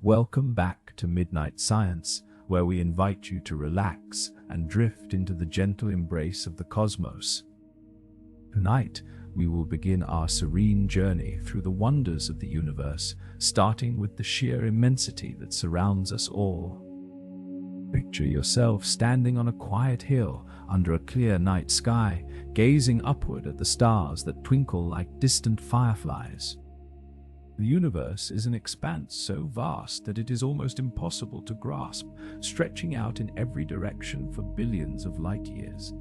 Welcome back to Midnight Science, where we invite you to relax and drift into the gentle embrace of the cosmos. Tonight, we will begin our serene journey through the wonders of the universe, starting with the sheer immensity that surrounds us all. Picture yourself standing on a quiet hill under a clear night sky, gazing upward at the stars that twinkle like distant fireflies. The universe is an expanse so vast that it is almost impossible to grasp, stretching out in every direction for billions of light years.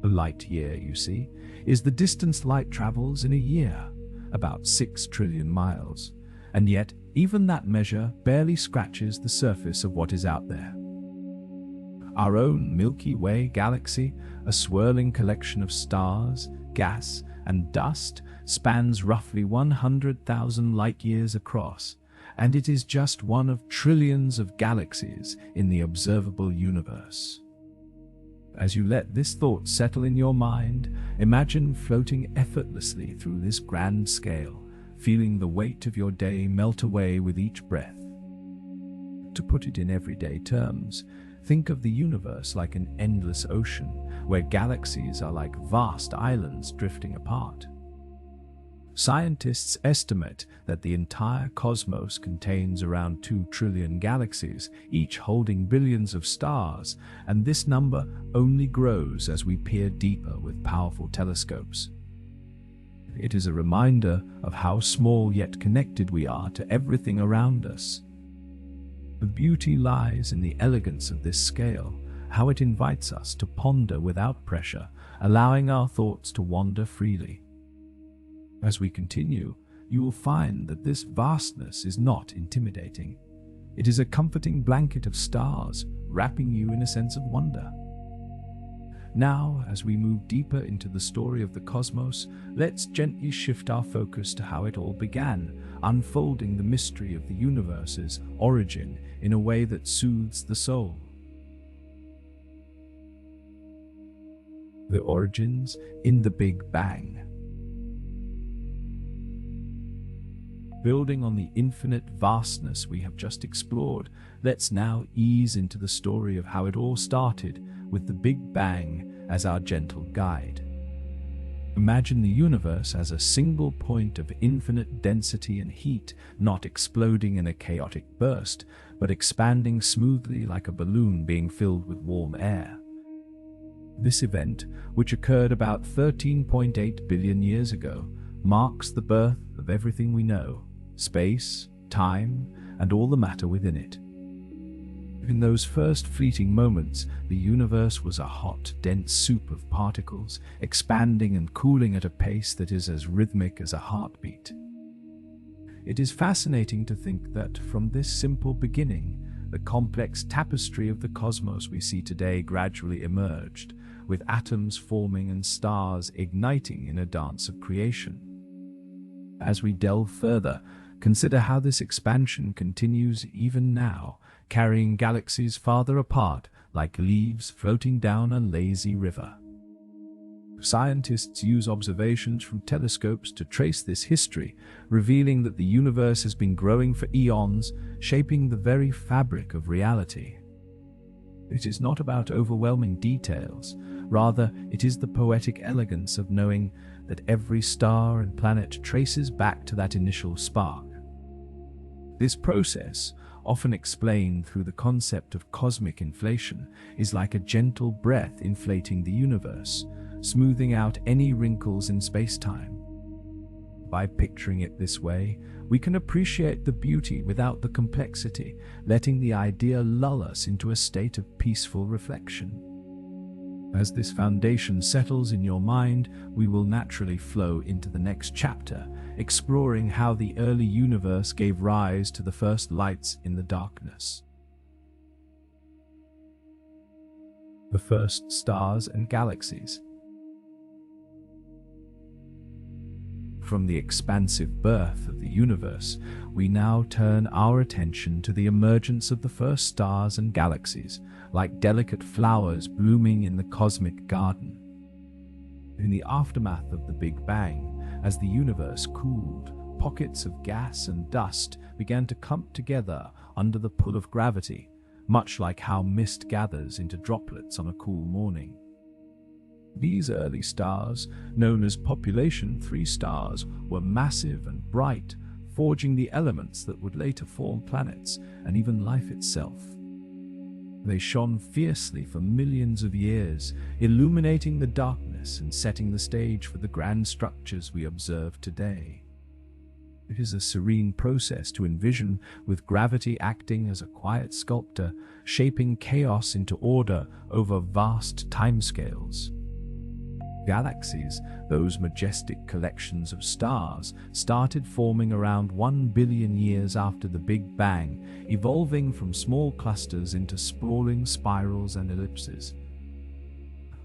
A light year, you see, is the distance light travels in a year, about 6 trillion miles, and yet even that measure barely scratches the surface of what is out there. Our own Milky Way galaxy, a swirling collection of stars, gas, and dust, spans roughly 100,000 light-years across, and it is just one of trillions of galaxies in the observable universe. As you let this thought settle in your mind, imagine floating effortlessly through this grand scale, feeling the weight of your day melt away with each breath. To put it in everyday terms, think of the universe like an endless ocean, where galaxies are like vast islands drifting apart. Scientists estimate that the entire cosmos contains around 2 trillion galaxies, each holding billions of stars, and this number only grows as we peer deeper with powerful telescopes. It is a reminder of how small yet connected we are to everything around us. The beauty lies in the elegance of this scale, how it invites us to ponder without pressure, allowing our thoughts to wander freely. As we continue, you will find that this vastness is not intimidating. It is a comforting blanket of stars, wrapping you in a sense of wonder. Now, as we move deeper into the story of the cosmos, let's gently shift our focus to how it all began, unfolding the mystery of the universe's origin in a way that soothes the soul. The origins in the Big Bang. Building on the infinite vastness we have just explored, let's now ease into the story of how it all started, with the Big Bang as our gentle guide. Imagine the universe as a single point of infinite density and heat, not exploding in a chaotic burst, but expanding smoothly like a balloon being filled with warm air. This event, which occurred about 13.8 billion years ago, marks the birth of everything we know: space, time, and all the matter within it. In those first fleeting moments, the universe was a hot, dense soup of particles, expanding and cooling at a pace that is as rhythmic as a heartbeat. It is fascinating to think that from this simple beginning, the complex tapestry of the cosmos we see today gradually emerged, with atoms forming and stars igniting in a dance of creation. As we delve further, consider how this expansion continues even now, carrying galaxies farther apart like leaves floating down a lazy river. Scientists use observations from telescopes to trace this history, revealing that the universe has been growing for eons, shaping the very fabric of reality. It is not about overwhelming details, rather it is the poetic elegance of knowing that every star and planet traces back to that initial spark. This process, often explained through the concept of cosmic inflation, is like a gentle breath inflating the universe, smoothing out any wrinkles in space-time. By picturing it this way, we can appreciate the beauty without the complexity, letting the idea lull us into a state of peaceful reflection. As this foundation settles in your mind, we will naturally flow into the next chapter, exploring how the early universe gave rise to the first lights in the darkness. The first stars and galaxies. From the expansive birth of the universe, we now turn our attention to the emergence of the first stars and galaxies, like delicate flowers blooming in the cosmic garden. In the aftermath of the Big Bang, as the universe cooled, pockets of gas and dust began to clump together under the pull of gravity, much like how mist gathers into droplets on a cool morning. These early stars, known as population 3 stars, were massive and bright, forging the elements that would later form planets and even life itself. They shone fiercely for millions of years, illuminating the darkness and setting the stage for the grand structures we observe today. It is a serene process to envision, with gravity acting as a quiet sculptor, shaping chaos into order over vast timescales. Galaxies, those majestic collections of stars, started forming around 1 billion years after the Big Bang, evolving from small clusters into sprawling spirals and ellipses.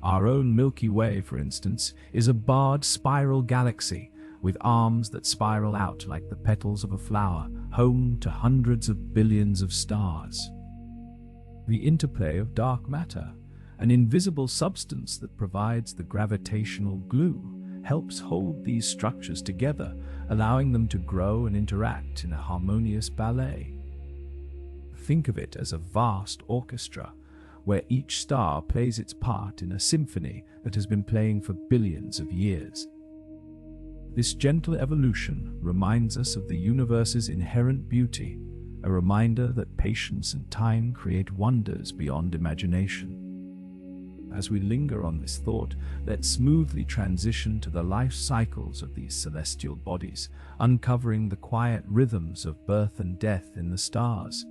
Our own Milky Way, for instance, is a barred spiral galaxy, with arms that spiral out like the petals of a flower, home to hundreds of billions of stars. The interplay of dark matter, an invisible substance that provides the gravitational glue, helps hold these structures together, allowing them to grow and interact in a harmonious ballet. Think of it as a vast orchestra, where each star plays its part in a symphony that has been playing for billions of years. This gentle evolution reminds us of the universe's inherent beauty, a reminder that patience and time create wonders beyond imagination. As we linger on this thought, let's smoothly transition to the life cycles of these celestial bodies, uncovering the quiet rhythms of birth and death in the stars.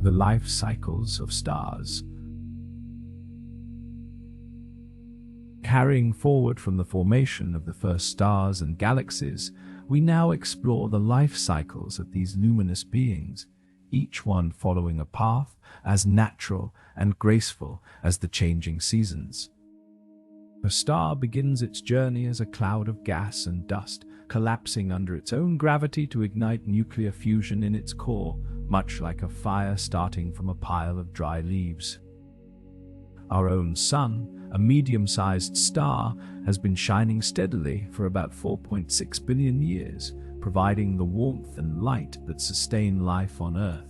The life cycles of stars. Carrying forward from the formation of the first stars and galaxies, we now explore the life cycles of these luminous beings, each one following a path as natural and graceful as the changing seasons. A star begins its journey as a cloud of gas and dust, collapsing under its own gravity to ignite nuclear fusion in its core, much like a fire starting from a pile of dry leaves. Our own Sun, a medium-sized star, has been shining steadily for about 4.6 billion years, providing the warmth and light that sustain life on Earth.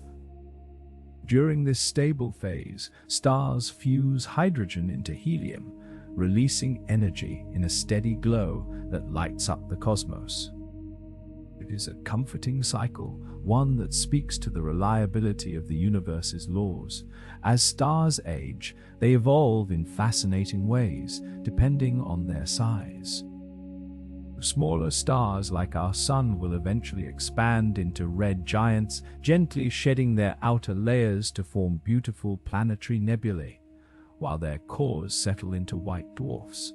During this stable phase, stars fuse hydrogen into helium, releasing energy in a steady glow that lights up the cosmos. It is a comforting cycle, one that speaks to the reliability of the universe's laws. As stars age, they evolve in fascinating ways, depending on their size. Smaller stars like our Sun will eventually expand into red giants, gently shedding their outer layers to form beautiful planetary nebulae, while their cores settle into white dwarfs.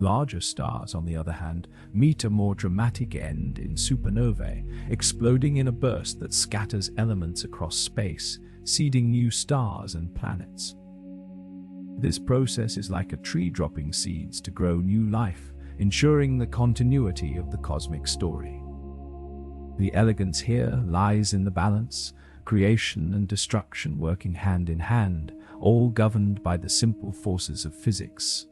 Larger stars, on the other hand, meet a more dramatic end in supernovae, exploding in a burst that scatters elements across space, seeding new stars and planets. This process is like a tree dropping seeds to grow new life, ensuring the continuity of the cosmic story. The elegance here lies in the balance, creation and destruction working hand in hand, all governed by the simple forces of physics.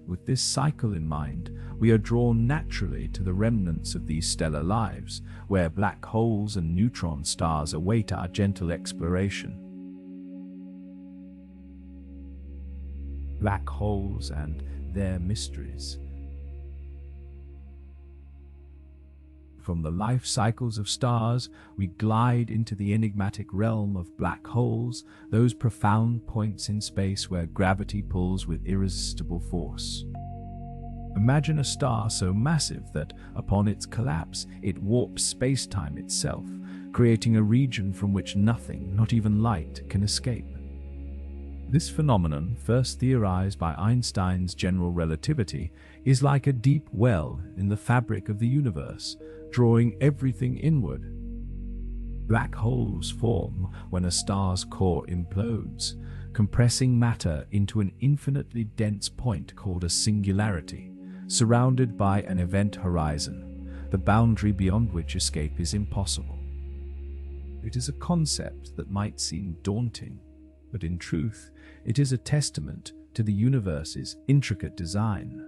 With this cycle in mind, we are drawn naturally to the remnants of these stellar lives, where black holes and neutron stars await our gentle exploration. Black holes and their mysteries. From the life cycles of stars, we glide into the enigmatic realm of black holes, those profound points in space where gravity pulls with irresistible force. Imagine a star so massive that, upon its collapse, it warps space-time itself, creating a region from which nothing, not even light, can escape. This phenomenon, first theorized by Einstein's general relativity, is like a deep well in the fabric of the universe, drawing everything inward. Black holes form when a star's core implodes, compressing matter into an infinitely dense point called a singularity, surrounded by an event horizon, the boundary beyond which escape is impossible. It is a concept that might seem daunting, but in truth, it is a testament to the universe's intricate design.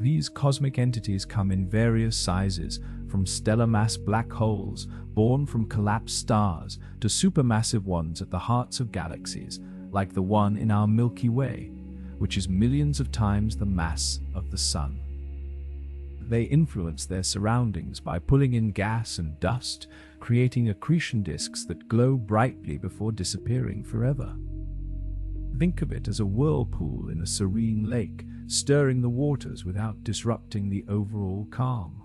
These cosmic entities come in various sizes, from stellar mass black holes born from collapsed stars to supermassive ones at the hearts of galaxies, like the one in our Milky Way, which is millions of times the mass of the Sun. They influence their surroundings by pulling in gas and dust, creating accretion disks that glow brightly before disappearing forever. Think of it as a whirlpool in a serene lake, stirring the waters without disrupting the overall calm.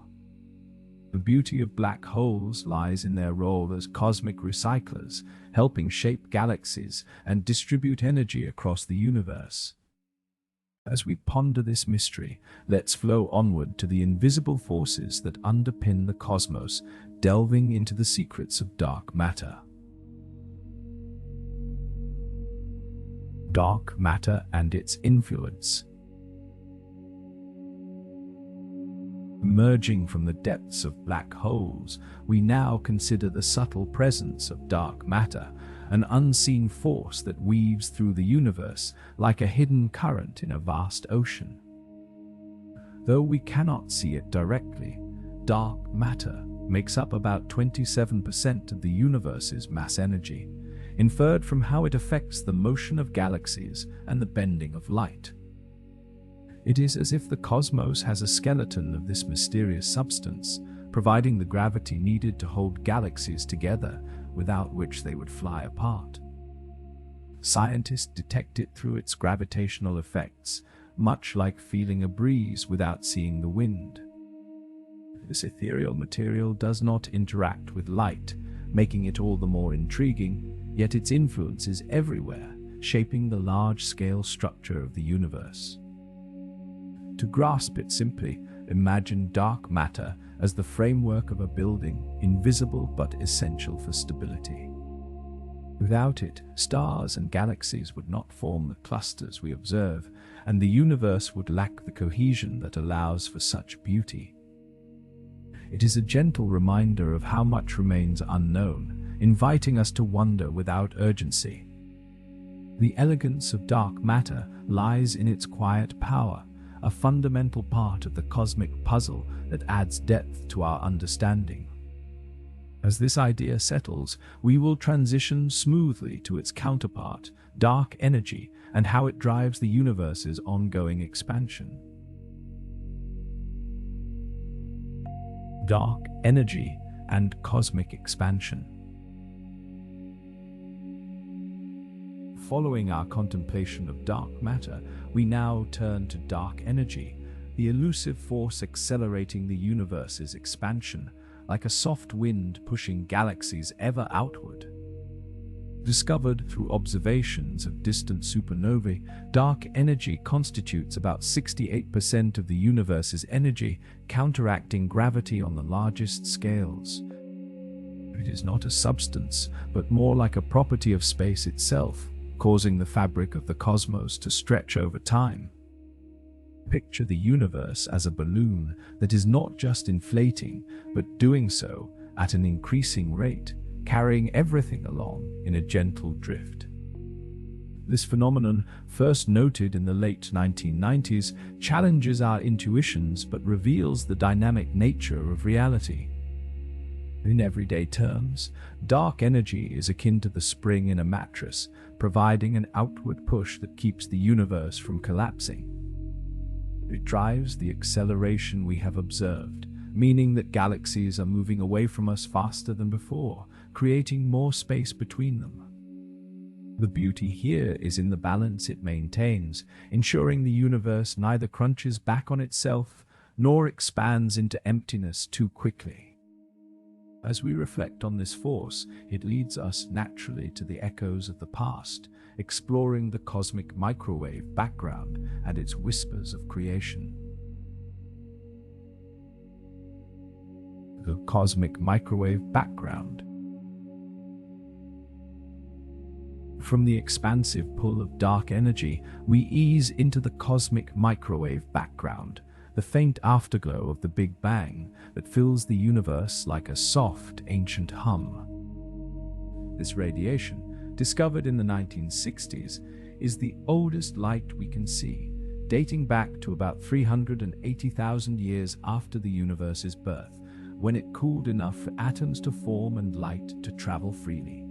The beauty of black holes lies in their role as cosmic recyclers, helping shape galaxies and distribute energy across the universe. As we ponder this mystery, let's flow onward to the invisible forces that underpin the cosmos, delving into the secrets of dark matter. Dark matter and its influence. Emerging from the depths of black holes, we now consider the subtle presence of dark matter, an unseen force that weaves through the universe like a hidden current in a vast ocean. Though we cannot see it directly, dark matter makes up about 27% of the universe's mass energy, inferred from how it affects the motion of galaxies and the bending of light. It is as if the cosmos has a skeleton of this mysterious substance, providing the gravity needed to hold galaxies together, without which they would fly apart. Scientists detect it through its gravitational effects, much like feeling a breeze without seeing the wind. This ethereal material does not interact with light, making it all the more intriguing, yet its influence is everywhere, shaping the large-scale structure of the universe. To grasp it simply, imagine dark matter as the framework of a building, invisible but essential for stability. Without it, stars and galaxies would not form the clusters we observe, and the universe would lack the cohesion that allows for such beauty. It is a gentle reminder of how much remains unknown, inviting us to wonder without urgency. The elegance of dark matter lies in its quiet power, a fundamental part of the cosmic puzzle that adds depth to our understanding. As this idea settles, we will transition smoothly to its counterpart, dark energy, and how it drives the universe's ongoing expansion. Dark energy and cosmic expansion. Following our contemplation of dark matter, we now turn to dark energy, the elusive force accelerating the universe's expansion, like a soft wind pushing galaxies ever outward. Discovered through observations of distant supernovae, dark energy constitutes about 68% of the universe's energy, counteracting gravity on the largest scales. It is not a substance, but more like a property of space itself, causing the fabric of the cosmos to stretch over time. Picture the universe as a balloon that is not just inflating, but doing so at an increasing rate, carrying everything along in a gentle drift. This phenomenon, first noted in the late 1990s, challenges our intuitions but reveals the dynamic nature of reality. In everyday terms, dark energy is akin to the spring in a mattress, providing an outward push that keeps the universe from collapsing. It drives the acceleration we have observed, meaning that galaxies are moving away from us faster than before, creating more space between them. The beauty here is in the balance it maintains, ensuring the universe neither crunches back on itself nor expands into emptiness too quickly. As we reflect on this force, it leads us naturally to the echoes of the past, exploring the cosmic microwave background and its whispers of creation. The cosmic microwave background. From the expansive pull of dark energy, we ease into the cosmic microwave background, the faint afterglow of the Big Bang that fills the universe like a soft, ancient hum. This radiation, discovered in the 1960s, is the oldest light we can see, dating back to about 380,000 years after the universe's birth, when it cooled enough for atoms to form and light to travel freely.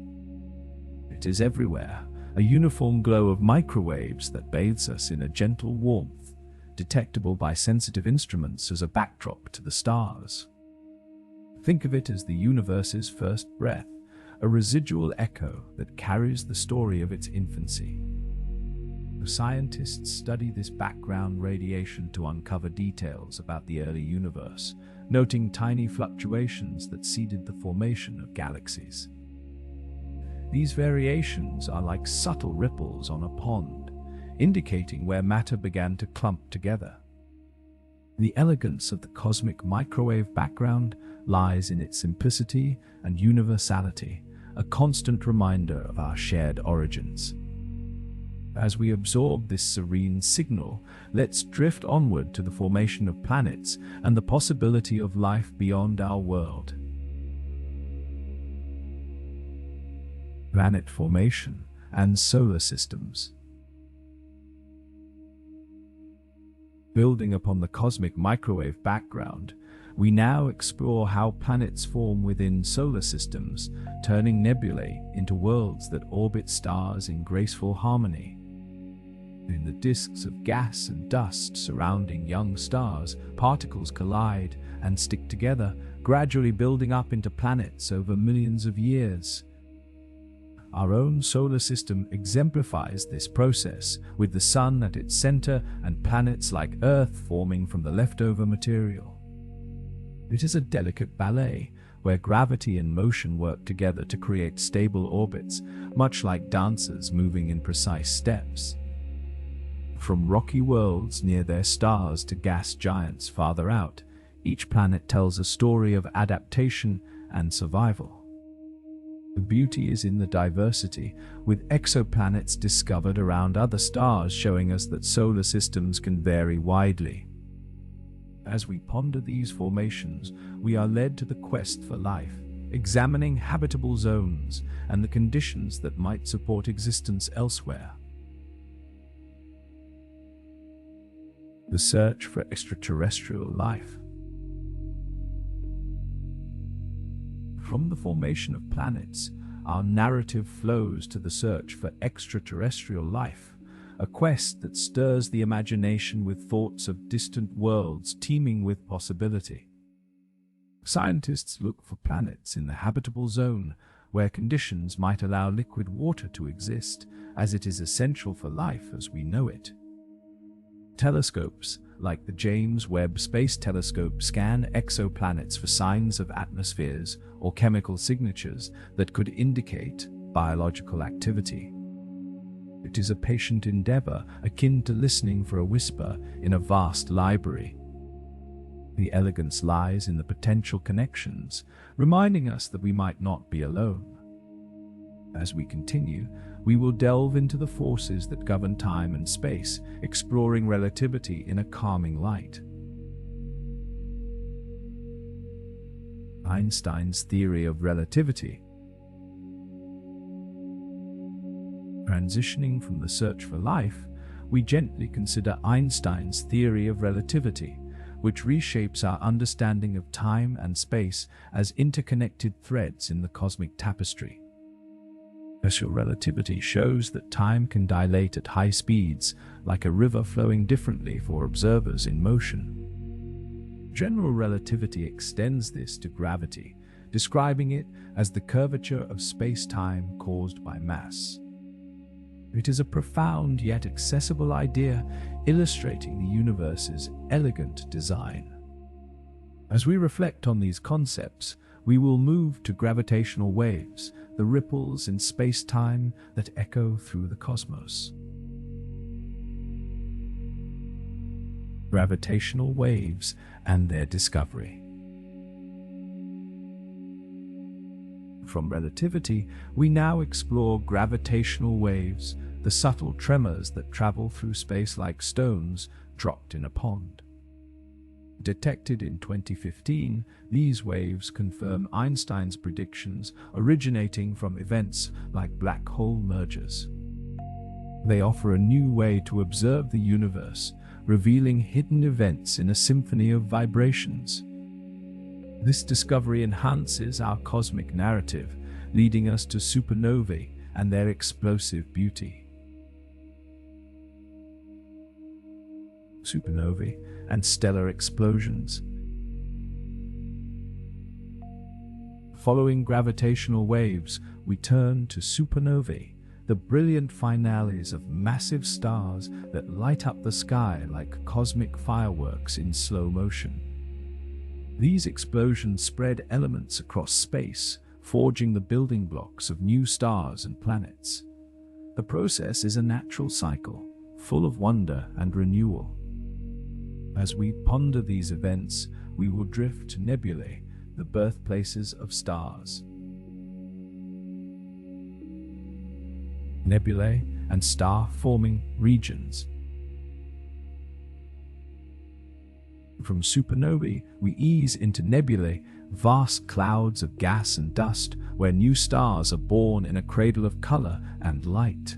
It is everywhere, a uniform glow of microwaves that bathes us in a gentle warmth, detectable by sensitive instruments as a backdrop to the stars. Think of it as the universe's first breath, a residual echo that carries the story of its infancy. Scientists study this background radiation to uncover details about the early universe, noting tiny fluctuations that seeded the formation of galaxies. These variations are like subtle ripples on a pond, indicating where matter began to clump together. The elegance of the cosmic microwave background lies in its simplicity and universality, a constant reminder of our shared origins. As we absorb this serene signal, let's drift onward to the formation of planets and the possibility of life beyond our world. Planet formation and solar systems. Building upon the cosmic microwave background, we now explore how planets form within solar systems, turning nebulae into worlds that orbit stars in graceful harmony. In the disks of gas and dust surrounding young stars, particles collide and stick together, gradually building up into planets over millions of years. Our own solar system exemplifies this process, with the Sun at its center and planets like Earth forming from the leftover material. It is a delicate ballet, where gravity and motion work together to create stable orbits, much like dancers moving in precise steps. From rocky worlds near their stars to gas giants farther out, each planet tells a story of adaptation and survival. The beauty is in the diversity, with exoplanets discovered around other stars showing us that solar systems can vary widely. As we ponder these formations, we are led to the quest for life, examining habitable zones and the conditions that might support existence elsewhere. The search for extraterrestrial life. From the formation of planets, our narrative flows to the search for extraterrestrial life, a quest that stirs the imagination with thoughts of distant worlds teeming with possibility. Scientists look for planets in the habitable zone, where conditions might allow liquid water to exist, as it is essential for life as we know it. Telescopes, like the James Webb Space Telescope, scan exoplanets for signs of atmospheres or chemical signatures that could indicate biological activity. It is a patient endeavor akin to listening for a whisper in a vast library. The elegance lies in the potential connections, reminding us that we might not be alone. As we continue, we will delve into the forces that govern time and space, exploring relativity in a calming light. Einstein's theory of relativity. Transitioning from the search for life, we gently consider Einstein's theory of relativity, which reshapes our understanding of time and space as interconnected threads in the cosmic tapestry. Special relativity shows that time can dilate at high speeds, like a river flowing differently for observers in motion. General relativity extends this to gravity, describing it as the curvature of space-time caused by mass. It is a profound yet accessible idea, illustrating the universe's elegant design. As we reflect on these concepts, we will move to gravitational waves, the ripples in space-time that echo through the cosmos. Gravitational waves and their discovery. From relativity, we now explore gravitational waves, the subtle tremors that travel through space like stones dropped in a pond. Detected in 2015, these waves confirm Einstein's predictions originating from events like black hole mergers. They offer a new way to observe the universe, revealing hidden events in a symphony of vibrations. This discovery enhances our cosmic narrative, leading us to supernovae and their explosive beauty. Supernovae and stellar explosions. Following gravitational waves, we turn to supernovae, the brilliant finales of massive stars that light up the sky like cosmic fireworks in slow motion. These explosions spread elements across space, forging the building blocks of new stars and planets. The process is a natural cycle, full of wonder and renewal. As we ponder these events, we will drift to nebulae, the birthplaces of stars. Nebulae and star-forming regions. From supernovae, we ease into nebulae, vast clouds of gas and dust where new stars are born in a cradle of color and light.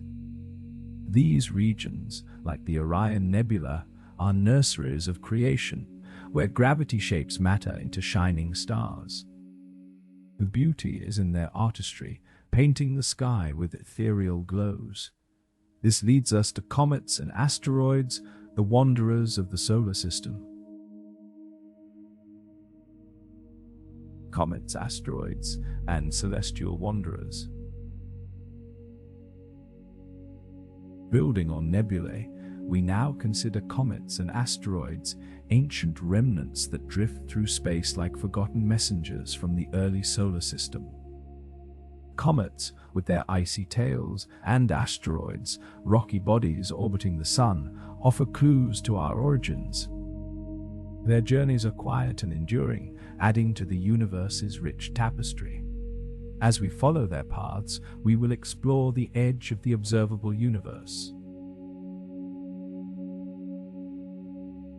These regions, like the Orion Nebula, are nurseries of creation, where gravity shapes matter into shining stars. The beauty is in their artistry, painting the sky with ethereal glows. This leads us to comets and asteroids, the wanderers of the solar system. Comets, asteroids, and celestial wanderers. Building on nebulae, we now consider comets and asteroids, ancient remnants that drift through space like forgotten messengers from the early solar system. Comets, with their icy tails, and asteroids, rocky bodies orbiting the Sun, offer clues to our origins. Their journeys are quiet and enduring, adding to the universe's rich tapestry. As we follow their paths, we will explore the edge of the observable universe.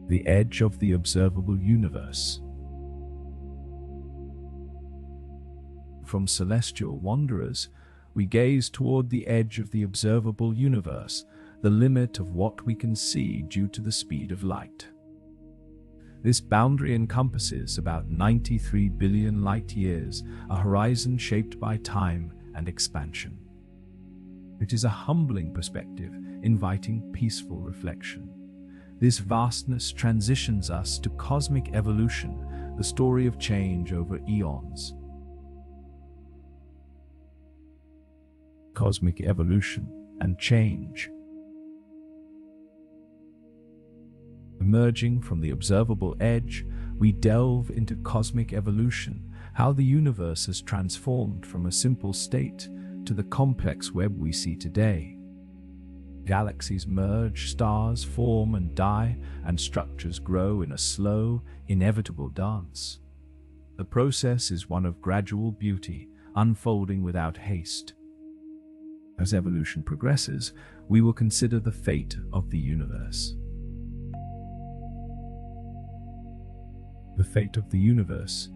The edge of the observable universe. From celestial wanderers, we gaze toward the edge of the observable universe, the limit of what we can see due to the speed of light. This boundary encompasses about 93 billion light-years, a horizon shaped by time and expansion. It is a humbling perspective, inviting peaceful reflection. This vastness transitions us to cosmic evolution, the story of change over eons. Cosmic evolution and change. Emerging from the observable edge, we delve into cosmic evolution, how the universe has transformed from a simple state to the complex web we see today. Galaxies merge, stars form and die, and structures grow in a slow, inevitable dance. The process is one of gradual beauty, unfolding without haste. As evolution progresses, we will consider the fate of the universe. The fate of the universe.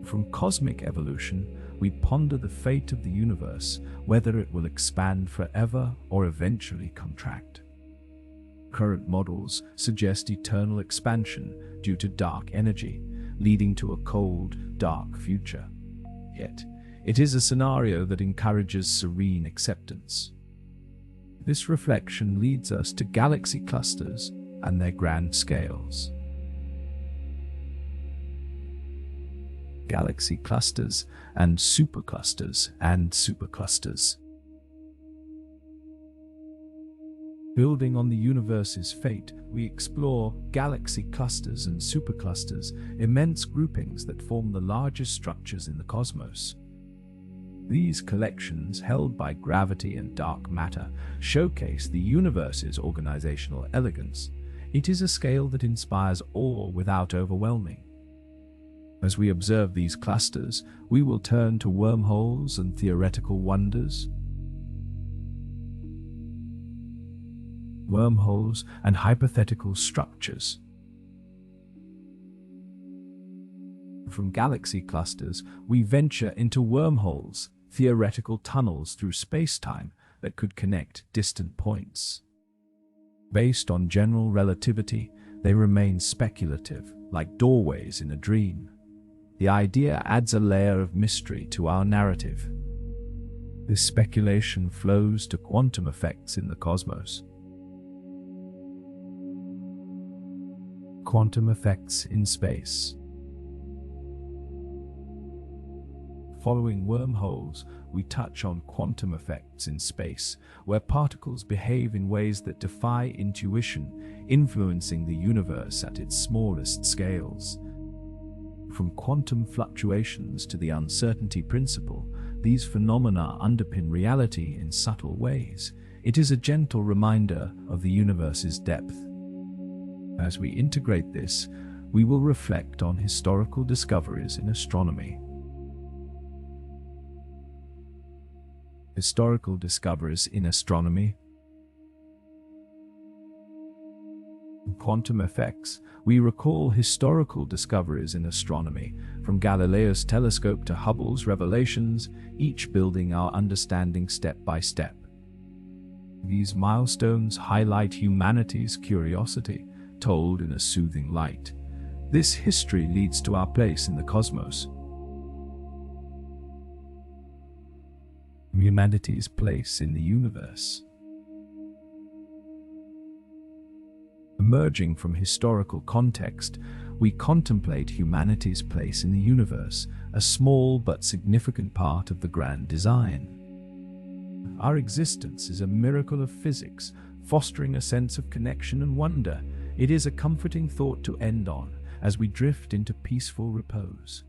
From cosmic evolution, we ponder the fate of the universe, whether it will expand forever or eventually contract. Current models suggest eternal expansion due to dark energy, leading to a cold, dark future. Yet, it is a scenario that encourages serene acceptance. This reflection leads us to galaxy clusters and their grand scales. Galaxy clusters and superclusters and superclusters. Building on the universe's fate, we explore galaxy clusters and superclusters, immense groupings that form the largest structures in the cosmos. These collections, held by gravity and dark matter, showcase the universe's organizational elegance. It is a scale that inspires awe without overwhelming. As we observe these clusters, we will turn to wormholes and theoretical wonders. Wormholes and hypothetical structures. From galaxy clusters, we venture into wormholes, theoretical tunnels through space-time, that could connect distant points. Based on general relativity, they remain speculative, like doorways in a dream. The idea adds a layer of mystery to our narrative. This speculation flows to quantum effects in the cosmos. Quantum effects in space. Following wormholes, we touch on quantum effects in space, where particles behave in ways that defy intuition, influencing the universe at its smallest scales. From quantum fluctuations to the uncertainty principle, these phenomena underpin reality in subtle ways. It is a gentle reminder of the universe's depth. As we integrate this, we will reflect on historical discoveries in astronomy. Historical discoveries in astronomy. Quantum effects. We recall historical discoveries in astronomy, from Galileo's telescope to Hubble's revelations, each building our understanding step by step. These milestones highlight humanity's curiosity, told in a soothing light. This history leads to our place in the cosmos. Humanity's place in the universe. Emerging from historical context, we contemplate humanity's place in the universe, a small but significant part of the grand design. Our existence is a miracle of physics, fostering a sense of connection and wonder. It is a comforting thought to end on as we drift into peaceful repose.